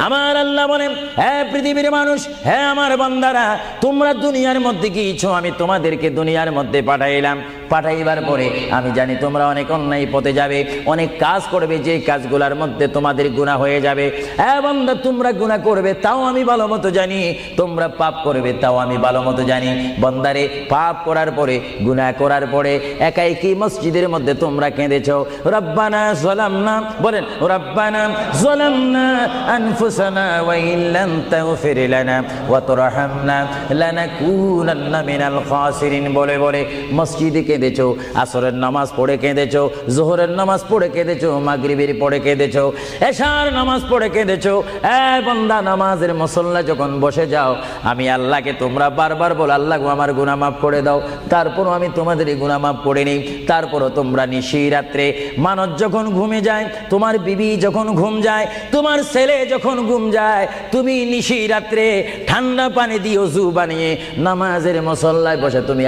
আমার আল্লাহ বলেন, হে পৃথিবীর মানুষ, হে আমার বান্দারা, তোমরা দুনিয়ার মধ্যে গিয়েছো, আমি তোমাদেরকে দুনিয়ার মধ্যে পাঠাইলাম। পাঠাইবার পরে আমি জানি তোমরা অনেক অন্যায় পথে যাবে, অনেক কাজ করবে, যে কাজগুলোর মধ্যে তোমাদের গুনাহ হয়ে যাবে। হ্যাঁ বান্দা, তোমরা গুনাহ করবে তাও আমি ভালো মতো জানি, তোমরা পাপ করবে তাও আমি ভালো মতো জানি। বান্দারে, পাপ করার পরে, গুনাহ করার পরে একাই কি মসজিদের মধ্যে তোমরা কেঁদেছো, রব্বানা যালামনা, বলেন রব্বানা যালামনা আনফুসানা ওয়া ইল্লাম তাগফির লানা ওয়া তুরহামনা লানাকুনান্না মিনাল খাসিরিন বলে বলে মসজিদে কেঁদেছো, আসরের নামাজ পড়ে কেঁদেছো, যোহরের নামাজ পড়ে কেঁদেছো, মাগরিবের পড়ে কেঁদেছো, এশার নামাজ পড়ে কেঁদেছো। এ বান্দা, নামাজের মুসল্লা যখন বসে যাও, আমি আল্লাহকে তোমরা বারবার বল, আল্লাহ আমার গুনাহ মাফ করে দাও। তারপরও আমি তোমাদের এই গুনাহ মাফ করে নিই। তারপরও তোমরা নিশি রাত্রে, মানুষ যখন ঘুমে যায়, তোমার বিবি যখন ঘুম যায়, তোমার ছেলে যখন ঘুম যায়, তুমি নিশি রাত্রে ঠান্ডা পানি দিয়ে ওযু বানিয়ে নামাজের মুসল্লায় বসে তুমি